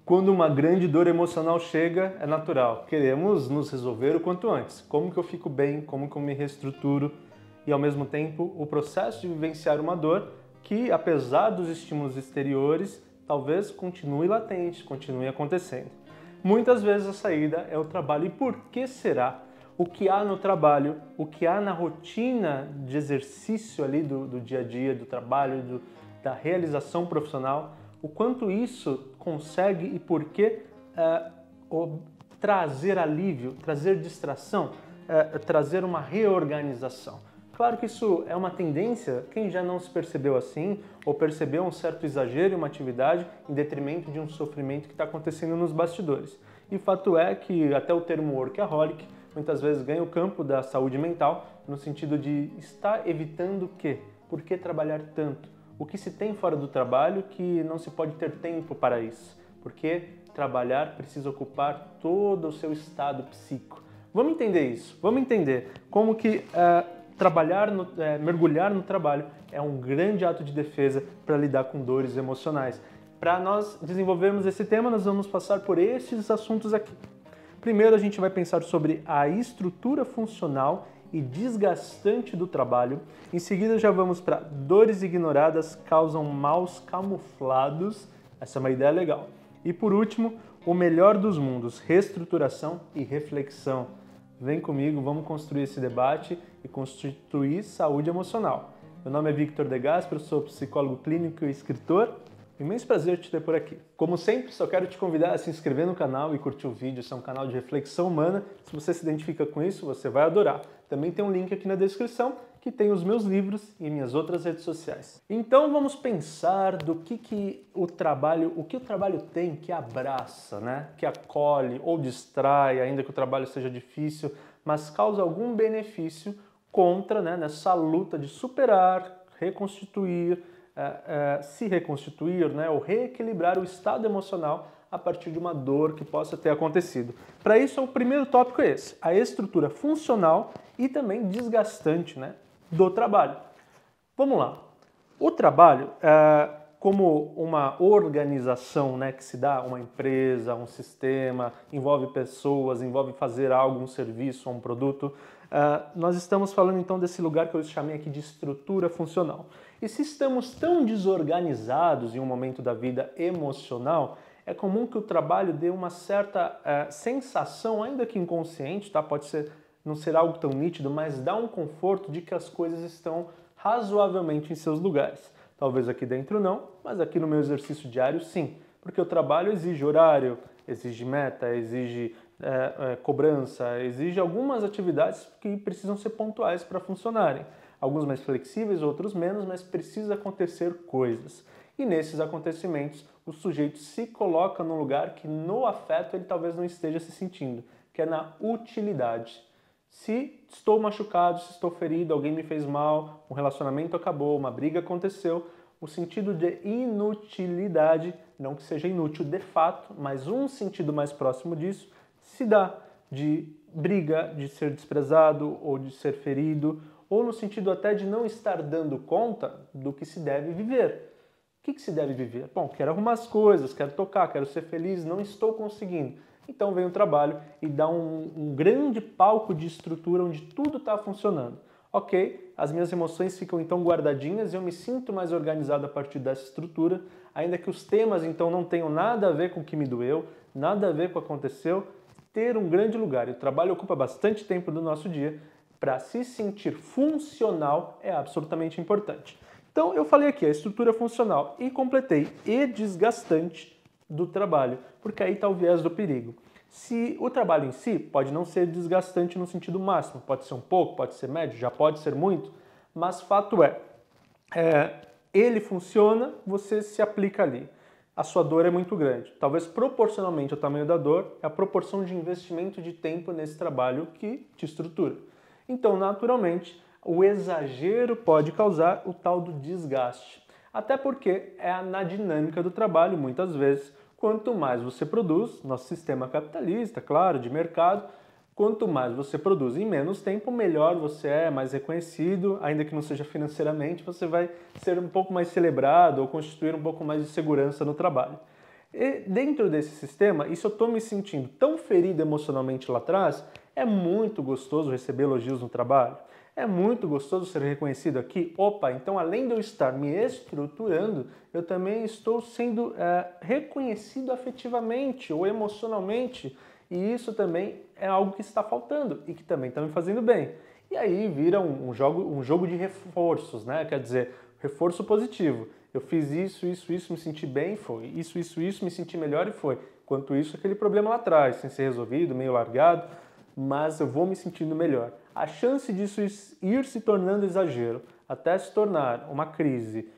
Quando uma grande dor emocional chega, é natural. Queremos nos resolver o quanto antes. Como que eu fico bem, como que eu me reestruturo e, ao mesmo tempo, o processo de vivenciar uma dor que, apesar dos estímulos exteriores, talvez continue latente, continue acontecendo. Muitas vezes a saída é o trabalho. E por que será? O que há no trabalho, o que há na rotina de exercício ali do dia a dia, do trabalho, da realização profissional, o quanto isso consegue e por que trazer alívio, trazer distração, trazer uma reorganização. Claro que isso é uma tendência, quem já não se percebeu assim, ou percebeu um certo exagero em uma atividade em detrimento de um sofrimento que está acontecendo nos bastidores. E fato é que até o termo workaholic muitas vezes ganha o campo da saúde mental, no sentido de estar evitando o quê? Por que trabalhar tanto? O que se tem fora do trabalho que não se pode ter tempo para isso? Porque trabalhar precisa ocupar todo o seu estado psíquico. Vamos entender isso, vamos entender como que mergulhar no trabalho é um grande ato de defesa para lidar com dores emocionais. Para nós desenvolvermos esse tema, nós vamos passar por esses assuntos aqui. Primeiro, a gente vai pensar sobre a estrutura funcional e desgastante do trabalho. Em seguida, já vamos para dores ignoradas causam maus camuflados. Essa é uma ideia legal. E por último, o melhor dos mundos, reestruturação e reflexão. Vem comigo, vamos construir esse debate e constituir saúde emocional. Meu nome é Victor De Gasperi, eu sou psicólogo clínico e escritor. Imenso prazer te ter por aqui. Como sempre, só quero te convidar a se inscrever no canal e curtir o vídeo. Esse é um canal de reflexão humana. Se você se identifica com isso, você vai adorar. Também tem um link aqui na descrição que tem os meus livros e minhas outras redes sociais. Então vamos pensar do que o trabalho tem que abraça, né? Que acolhe ou distrai, ainda que o trabalho seja difícil, mas causa algum benefício contra, né, nessa luta de superar, reconstituir, se reconstituir, né, ou reequilibrar o estado emocional a partir de uma dor que possa ter acontecido. Para isso, o primeiro tópico é esse, a estrutura funcional e também desgastante, né, do trabalho. Vamos lá. O trabalho, como uma organização, né, que se dá uma empresa, um sistema, envolve pessoas, envolve fazer algo, um serviço, um produto, nós estamos falando então desse lugar que eu chamei aqui de estrutura funcional. E se estamos tão desorganizados em um momento da vida emocional, é comum que o trabalho dê uma certa sensação, ainda que inconsciente, tá? Não ser algo tão nítido, mas dá um conforto de que as coisas estão razoavelmente em seus lugares. Talvez aqui dentro não, mas aqui no meu exercício diário sim, porque o trabalho exige horário, exige meta, exige cobrança, exige algumas atividades que precisam ser pontuais para funcionarem. Alguns mais flexíveis, outros menos, mas precisa acontecer coisas. E nesses acontecimentos, o sujeito se coloca num lugar que no afeto ele talvez não esteja se sentindo, que é na utilidade. Se estou machucado, se estou ferido, alguém me fez mal, um relacionamento acabou, uma briga aconteceu, o sentido de inutilidade, não que seja inútil de fato, mas um sentido mais próximo disso, se dá de briga, de ser desprezado ou de ser ferido, ou no sentido até de não estar dando conta do que se deve viver. O que se deve viver? Bom, quero arrumar as coisas, quero tocar, quero ser feliz, não estou conseguindo. Então vem o trabalho e dá um grande palco de estrutura onde tudo está funcionando. Ok, as minhas emoções ficam então guardadinhas e eu me sinto mais organizado a partir dessa estrutura, ainda que os temas então não tenham nada a ver com o que me doeu, nada a ver com o que aconteceu, ter um grande lugar. E o trabalho ocupa bastante tempo do nosso dia. Para se sentir funcional é absolutamente importante. Então eu falei aqui a estrutura funcional e completei e desgastante do trabalho, porque aí está o viés do perigo. Se o trabalho em si pode não ser desgastante no sentido máximo, pode ser um pouco, pode ser médio, já pode ser muito, mas fato ele funciona, você se aplica ali. A sua dor é muito grande. Talvez proporcionalmente ao tamanho da dor, é a proporção de investimento de tempo nesse trabalho que te estrutura. Então, naturalmente, o exagero pode causar o tal do desgaste. Até porque é na dinâmica do trabalho, muitas vezes, quanto mais você produz, nosso sistema capitalista, claro, de mercado, quanto mais você produz em menos tempo, melhor você é, mais reconhecido, ainda que não seja financeiramente, você vai ser um pouco mais celebrado ou constituir um pouco mais de segurança no trabalho. E dentro desse sistema, e se eu estou me sentindo tão ferido emocionalmente lá atrás, é muito gostoso receber elogios no trabalho. É muito gostoso ser reconhecido aqui. Opa, então além de eu estar me estruturando, eu também estou sendo reconhecido afetivamente ou emocionalmente. E isso também é algo que está faltando e que também está me fazendo bem. E aí vira um jogo de reforços, né? Quer dizer, reforço positivo. Eu fiz isso, me senti bem, foi. Isso, me senti melhor e foi. Enquanto isso, aquele problema lá atrás, sem ser resolvido, meio largado, mas eu vou me sentindo melhor. A chance disso ir se tornando exagero, até se tornar uma crise,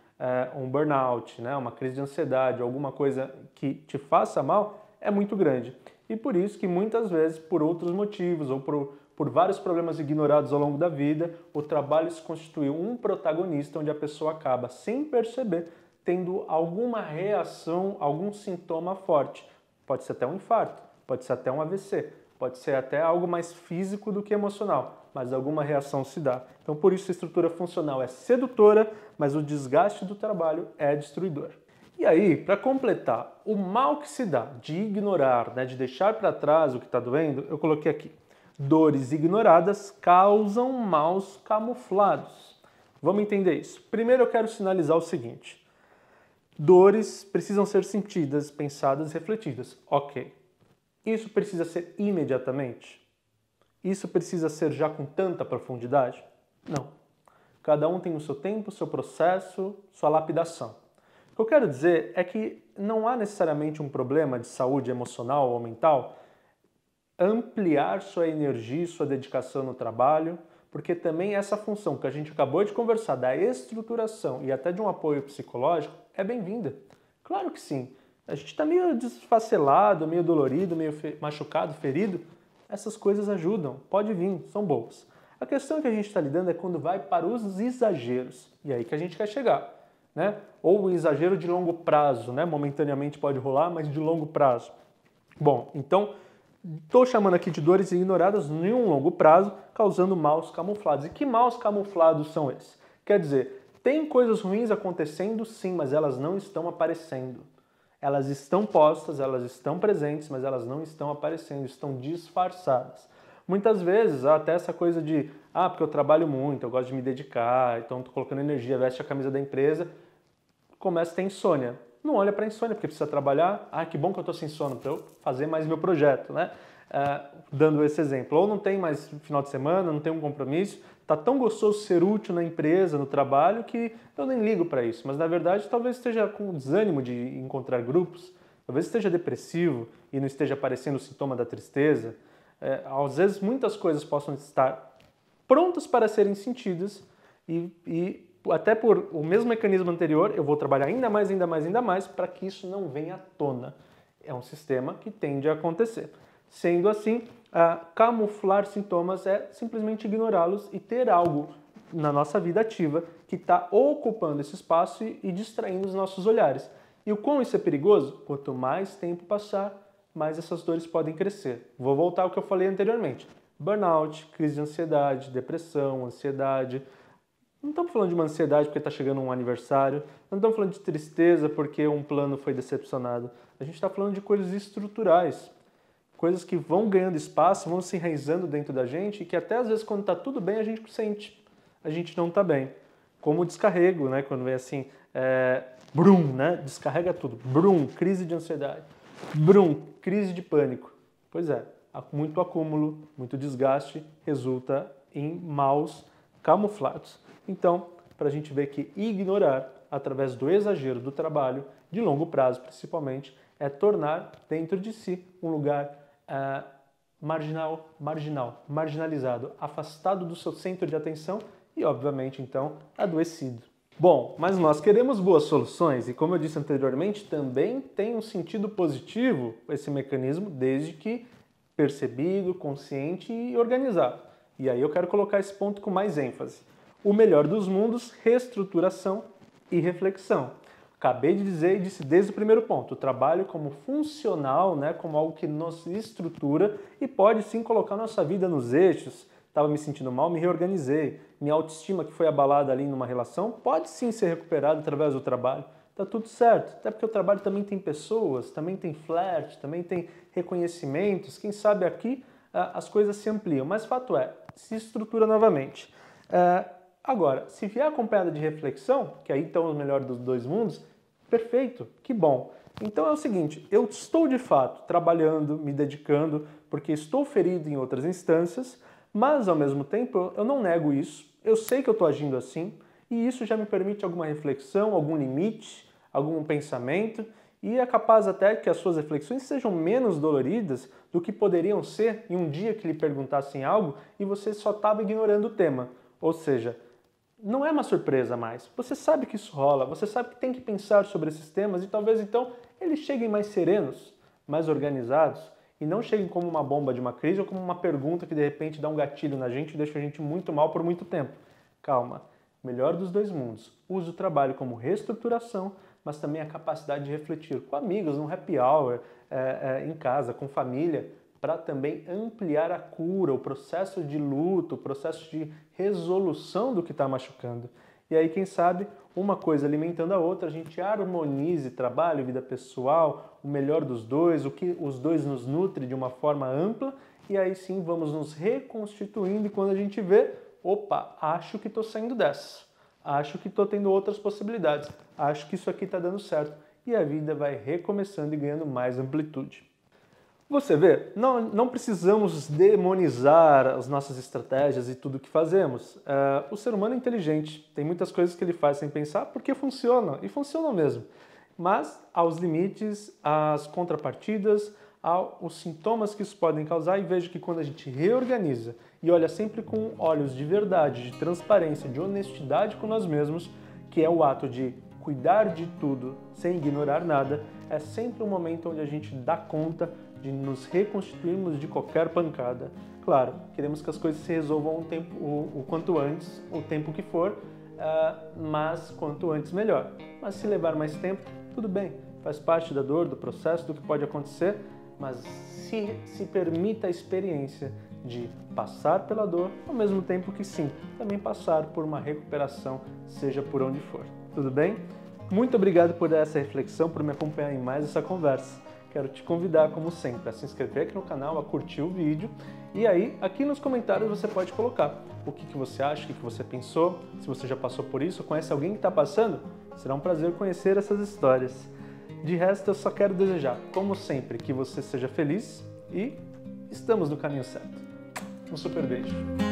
um burnout, né? Uma crise de ansiedade, alguma coisa que te faça mal, é muito grande. E por isso que muitas vezes, por outros motivos ou por vários problemas ignorados ao longo da vida, o trabalho se constituiu um protagonista onde a pessoa acaba, sem perceber, tendo alguma reação, algum sintoma forte. Pode ser até um infarto, pode ser até um AVC, pode ser até algo mais físico do que emocional, mas alguma reação se dá. Então, por isso, a estrutura funcional é sedutora, mas o desgaste do trabalho é destruidor. E aí, para completar, o mal que se dá de ignorar, né, de deixar para trás o que está doendo, eu coloquei aqui. Dores ignoradas causam maus camuflados. Vamos entender isso. Primeiro eu quero sinalizar o seguinte. Dores precisam ser sentidas, pensadas e refletidas. Ok. Isso precisa ser imediatamente? Isso precisa ser já com tanta profundidade? Não. Cada um tem o seu tempo, o seu processo, sua lapidação. O que eu quero dizer é que não há necessariamente um problema de saúde emocional ou mental ampliar sua energia e sua dedicação no trabalho, porque também essa função que a gente acabou de conversar da estruturação e até de um apoio psicológico é bem-vinda. Claro que sim. A gente está meio desfacelado, meio dolorido, meio machucado, ferido. Essas coisas ajudam, pode vir, são boas. A questão que a gente está lidando é quando vai para os exageros. E aí que a gente quer chegar. Né? Ou o exagero de longo prazo, né? Momentaneamente pode rolar, mas de longo prazo. Bom, então estou chamando aqui de dores ignoradas em um longo prazo, causando maus camuflados. E que maus camuflados são esses? Quer dizer, tem coisas ruins acontecendo sim, mas elas não estão aparecendo. Elas estão postas, elas estão presentes, mas elas não estão aparecendo, estão disfarçadas. Muitas vezes, até essa coisa de, porque eu trabalho muito, eu gosto de me dedicar, então estou colocando energia, veste a camisa da empresa, começa a ter insônia. Não olha para a insônia, porque precisa trabalhar. Que bom que eu estou sem sono, para eu fazer mais meu projeto, né? Dando esse exemplo. Ou não tem mais final de semana, não tem um compromisso, está tão gostoso ser útil na empresa, no trabalho, que eu nem ligo para isso. Mas, na verdade, talvez esteja com desânimo de encontrar grupos, talvez esteja depressivo e não esteja aparecendo o sintoma da tristeza. Às vezes, muitas coisas possam estar prontas para serem sentidas e até por o mesmo mecanismo anterior, eu vou trabalhar ainda mais para que isso não venha à tona. É um sistema que tende a acontecer. Sendo assim, camuflar sintomas é simplesmente ignorá-los e ter algo na nossa vida ativa que está ocupando esse espaço e distraindo os nossos olhares. E o quão isso é perigoso? Quanto mais tempo passar, mais essas dores podem crescer. Vou voltar ao que eu falei anteriormente. Burnout, crise de ansiedade, depressão, ansiedade. Não estamos falando de uma ansiedade porque está chegando um aniversário, não estamos falando de tristeza porque um plano foi decepcionado. A gente está falando de coisas estruturais, coisas que vão ganhando espaço, vão se enraizando dentro da gente e que até às vezes quando está tudo bem a gente sente, a gente não está bem. Como o descarrego, né? Quando vem assim, brum, né? Descarrega tudo, brum, crise de ansiedade, brum, crise de pânico. Pois é, muito acúmulo, muito desgaste resulta em maus camuflados. Então, para a gente ver que ignorar, através do exagero do trabalho, de longo prazo principalmente, é tornar dentro de si um lugar marginalizado, afastado do seu centro de atenção e, obviamente, então, adoecido. Bom, mas nós queremos boas soluções e, como eu disse anteriormente, também tem um sentido positivo esse mecanismo, desde que percebido, consciente e organizado. E aí eu quero colocar esse ponto com mais ênfase. O melhor dos mundos, reestruturação e reflexão. Acabei de dizer e disse desde o primeiro ponto, o trabalho como funcional, né, como algo que nos estrutura e pode sim colocar nossa vida nos eixos. Estava me sentindo mal, me reorganizei. Minha autoestima que foi abalada ali numa relação pode sim ser recuperada através do trabalho. tá tudo certo. Até porque o trabalho também tem pessoas, também tem flerte, também tem reconhecimentos. Quem sabe aqui as coisas se ampliam. Mas fato é, se estrutura novamente. Agora, se vier acompanhada de reflexão, que aí estão o melhor dos dois mundos, perfeito, que bom. Então é o seguinte, eu estou de fato trabalhando, me dedicando, porque estou ferido em outras instâncias, mas ao mesmo tempo eu não nego isso, eu sei que eu estou agindo assim, e isso já me permite alguma reflexão, algum limite, algum pensamento, e é capaz até que as suas reflexões sejam menos doloridas do que poderiam ser em um dia que lhe perguntassem algo e você só estava ignorando o tema. Ou seja, não é uma surpresa mais. Você sabe que isso rola, você sabe que tem que pensar sobre esses temas e talvez então eles cheguem mais serenos, mais organizados e não cheguem como uma bomba de uma crise ou como uma pergunta que de repente dá um gatilho na gente e deixa a gente muito mal por muito tempo. Calma, melhor dos dois mundos. Use o trabalho como reestruturação, mas também a capacidade de refletir com amigos, num happy hour, em casa, com família, para também ampliar a cura, o processo de luto, o processo de resolução do que está machucando. E aí, quem sabe, uma coisa alimentando a outra, a gente harmonize trabalho, vida pessoal, o melhor dos dois, o que os dois nos nutre de uma forma ampla, e aí sim vamos nos reconstituindo e quando a gente vê, opa, acho que estou saindo dessa, acho que estou tendo outras possibilidades, acho que isso aqui está dando certo, e a vida vai recomeçando e ganhando mais amplitude. Você vê, não precisamos demonizar as nossas estratégias e tudo o que fazemos. O ser humano é inteligente, tem muitas coisas que ele faz sem pensar porque funcionam, e funcionam mesmo. Mas aos limites, às contrapartidas, aos sintomas que isso podem causar, e vejo que quando a gente reorganiza e olha sempre com olhos de verdade, de transparência, de honestidade com nós mesmos, que é o ato de cuidar de tudo sem ignorar nada, é sempre um momento onde a gente dá conta de nos reconstituirmos de qualquer pancada. Claro, queremos que as coisas se resolvam o quanto antes, o tempo que for, mas quanto antes melhor. Mas se levar mais tempo, tudo bem, faz parte da dor, do processo, do que pode acontecer, mas se permita a experiência de passar pela dor, ao mesmo tempo que sim, também passar por uma recuperação, seja por onde for. Tudo bem? Muito obrigado por essa reflexão, por me acompanhar em mais essa conversa. Quero te convidar, como sempre, a se inscrever aqui no canal, a curtir o vídeo e aí, aqui nos comentários você pode colocar o que você acha, o que você pensou, se você já passou por isso, conhece alguém que está passando, será um prazer conhecer essas histórias. De resto, eu só quero desejar, como sempre, que você seja feliz e estamos no caminho certo. Um super beijo!